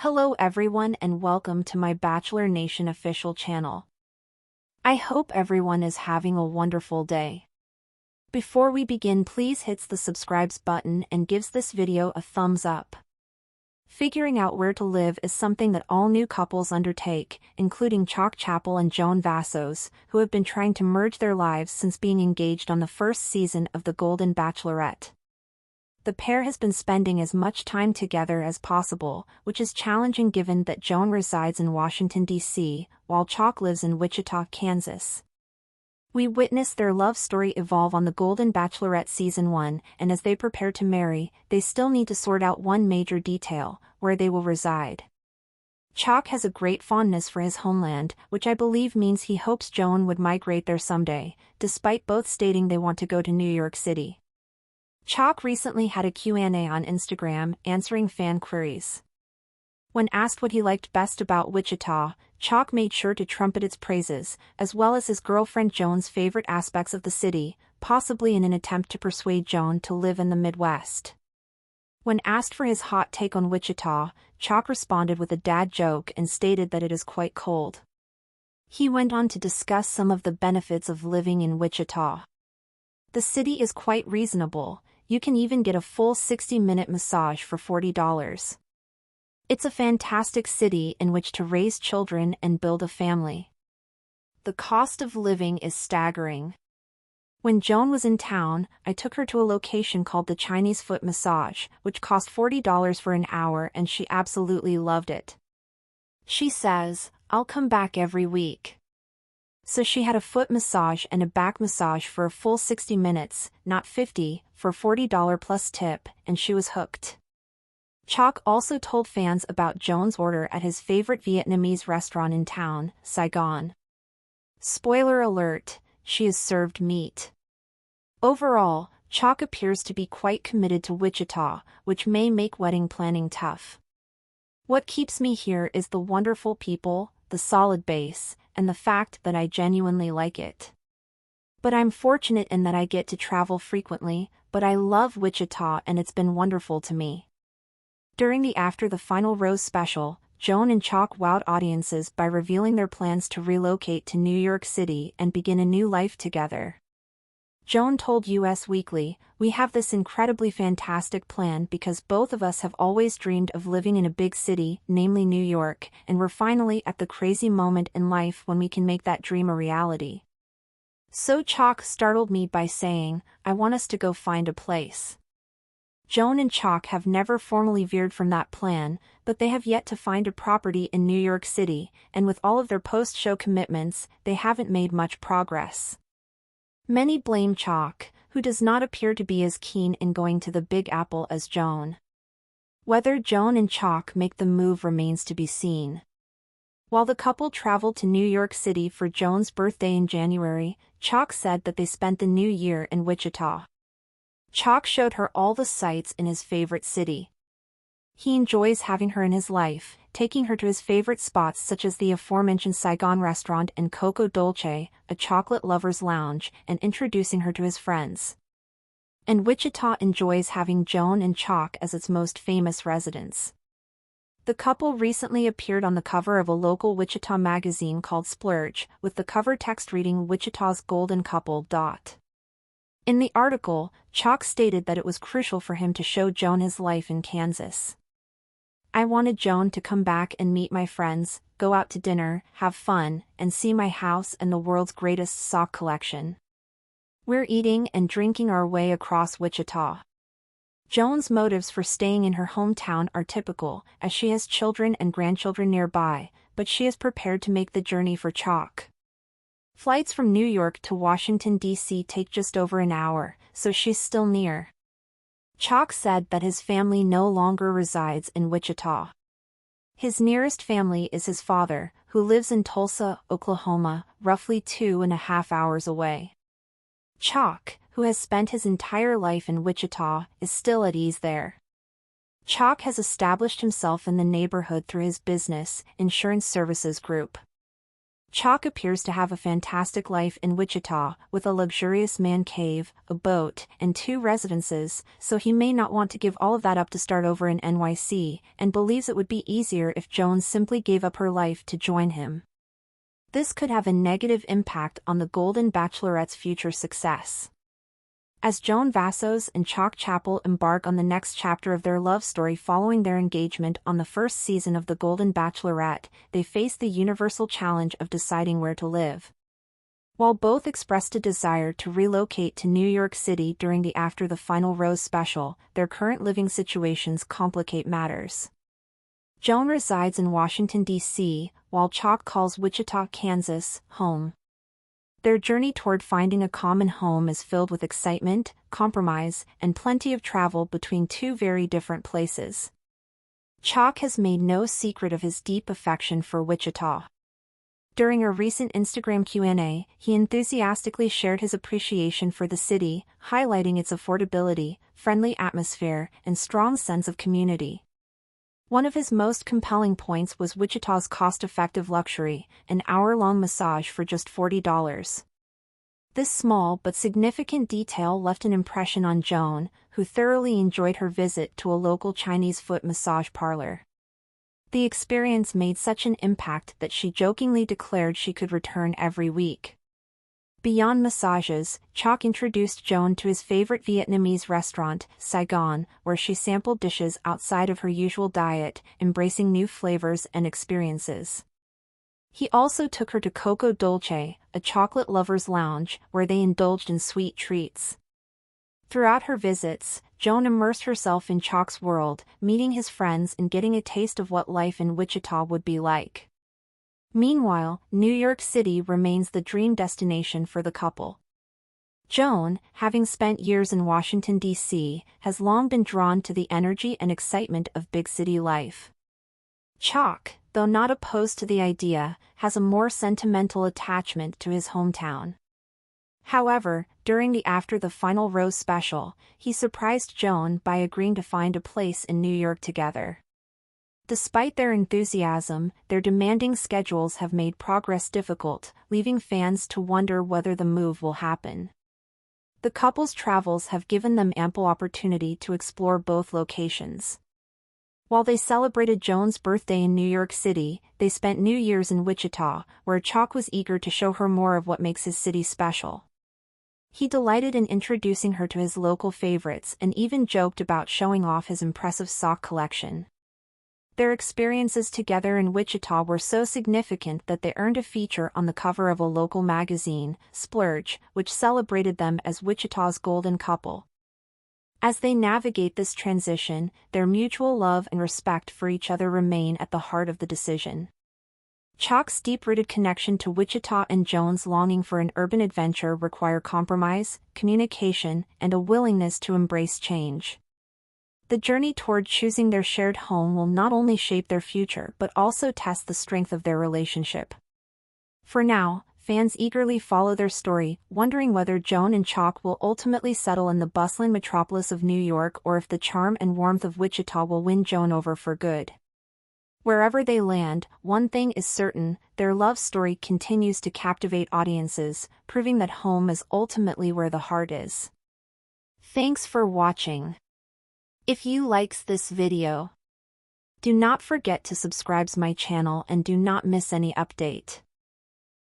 Hello everyone and welcome to my Bachelor Nation official channel. I hope everyone is having a wonderful day. Before we begin, please hit the subscribe button and gives this video a thumbs up. Figuring out where to live is something that all new couples undertake, including Chock Chapple and Joan Vassos, who have been trying to merge their lives since being engaged on the first season of The Golden Bachelorette. The pair has been spending as much time together as possible, which is challenging given that Joan resides in Washington, D.C., while Chock lives in Wichita, Kansas. We witnessed their love story evolve on The Golden Bachelorette Season 1, and as they prepare to marry, they still need to sort out one major detail: where they will reside. Chock has a great fondness for his homeland, which I believe means he hopes Joan would migrate there someday, despite both stating they want to go to New York City. Chock recently had a Q&A on Instagram answering fan queries. When asked what he liked best about Wichita, Chock made sure to trumpet its praises, as well as his girlfriend Joan's favorite aspects of the city, possibly in an attempt to persuade Joan to live in the Midwest. When asked for his hot take on Wichita, Chock responded with a dad joke and stated that it is quite cold. He went on to discuss some of the benefits of living in Wichita. The city is quite reasonable. You can even get a full 60-minute massage for $40. It's a fantastic city in which to raise children and build a family. The cost of living is staggering. When Joan was in town, I took her to a location called the Chinese Foot Massage, which cost $40 for an hour, and she absolutely loved it. She says, "I'll come back every week." So she had a foot massage and a back massage for a full 60 minutes, not 50, for $40 plus tip, and she was hooked. Chock also told fans about Joan's order at his favorite Vietnamese restaurant in town, Saigon. Spoiler alert, she is served meat. Overall, Chock appears to be quite committed to Wichita, which may make wedding planning tough. What keeps me here is the wonderful people, the solid base, and the fact that I genuinely like it. But I'm fortunate in that I get to travel frequently, but I love Wichita and it's been wonderful to me. During the After the Final Rose special, Joan and Chock wowed audiences by revealing their plans to relocate to New York City and begin a new life together. Joan told Us Weekly, "We have this incredibly fantastic plan because both of us have always dreamed of living in a big city, namely New York, and we're finally at the crazy moment in life when we can make that dream a reality." So Chock startled me by saying, "I want us to go find a place." Joan and Chock have never formally veered from that plan, but they have yet to find a property in New York City, and with all of their post-show commitments, they haven't made much progress. Many blame Chock, who does not appear to be as keen in going to the Big Apple as Joan. Whether Joan and Chock make the move remains to be seen. While the couple traveled to New York City for Joan's birthday in January, Chock said that they spent the new year in Wichita. Chock showed her all the sights in his favorite city. He enjoys having her in his life, taking her to his favorite spots such as the aforementioned Saigon restaurant and Coco Dolce, a chocolate lover's lounge, and introducing her to his friends. And Wichita enjoys having Joan and Chock as its most famous residents. The couple recently appeared on the cover of a local Wichita magazine called Splurge, with the cover text reading "Wichita's Golden Couple." In the article, Chock stated that it was crucial for him to show Joan his life in Kansas. "I wanted Joan to come back and meet my friends, go out to dinner, have fun, and see my house and the world's greatest sock collection. We're eating and drinking our way across Wichita." Joan's motives for staying in her hometown are typical, as she has children and grandchildren nearby, but she is prepared to make the journey for Chock. Flights from New York to Washington, D.C. take just over an hour, so she's still near. Chock said that his family no longer resides in Wichita. His nearest family is his father, who lives in Tulsa, Oklahoma, roughly 2.5 hours away. Chock, who has spent his entire life in Wichita, is still at ease there. Chock has established himself in the neighborhood through his business, Insurance Services Group. Chock appears to have a fantastic life in Wichita, with a luxurious man cave, a boat, and 2 residences, so he may not want to give all of that up to start over in NYC, and believes it would be easier if Joan simply gave up her life to join him. This could have a negative impact on the Golden Bachelorette's future success. As Joan Vassos and Chock Chapple embark on the next chapter of their love story following their engagement on the first season of The Golden Bachelorette, they face the universal challenge of deciding where to live. While both expressed a desire to relocate to New York City during the After the Final Rose special, their current living situations complicate matters. Joan resides in Washington, D.C., while Chock calls Wichita, Kansas, home. Their journey toward finding a common home is filled with excitement, compromise, and plenty of travel between 2 very different places. Chock has made no secret of his deep affection for Wichita. During a recent Instagram Q&A, he enthusiastically shared his appreciation for the city, highlighting its affordability, friendly atmosphere, and strong sense of community. One of his most compelling points was Wichita's cost-effective luxury, an hour-long massage for just $40. This small but significant detail left an impression on Joan, who thoroughly enjoyed her visit to a local Chinese foot massage parlor. The experience made such an impact that she jokingly declared she could return every week. Beyond massages, Chock introduced Joan to his favorite Vietnamese restaurant, Saigon, where she sampled dishes outside of her usual diet, embracing new flavors and experiences. He also took her to Coco Dolce, a chocolate lover's lounge, where they indulged in sweet treats. Throughout her visits, Joan immersed herself in Chock's world, meeting his friends and getting a taste of what life in Wichita would be like. Meanwhile, New York City remains the dream destination for the couple. Joan, having spent years in Washington, D.C., has long been drawn to the energy and excitement of big city life. Chock, though not opposed to the idea, has a more sentimental attachment to his hometown. However, during the After the Final Rose special, he surprised Joan by agreeing to find a place in New York together. Despite their enthusiasm, their demanding schedules have made progress difficult, leaving fans to wonder whether the move will happen. The couple's travels have given them ample opportunity to explore both locations. While they celebrated Joan's birthday in New York City, they spent New Year's in Wichita, where Chock was eager to show her more of what makes his city special. He delighted in introducing her to his local favorites and even joked about showing off his impressive sock collection. Their experiences together in Wichita were so significant that they earned a feature on the cover of a local magazine, Splurge, which celebrated them as Wichita's golden couple. As they navigate this transition, their mutual love and respect for each other remain at the heart of the decision. Chock's deep-rooted connection to Wichita and Joan's longing for an urban adventure require compromise, communication, and a willingness to embrace change. The journey toward choosing their shared home will not only shape their future but also test the strength of their relationship. For now, fans eagerly follow their story, wondering whether Joan and Chock will ultimately settle in the bustling metropolis of New York or if the charm and warmth of Wichita will win Joan over for good. Wherever they land, one thing is certain: their love story continues to captivate audiences, proving that home is ultimately where the heart is. Thanks for watching. If you likes this video, do not forget to subscribe my channel and do not miss any update.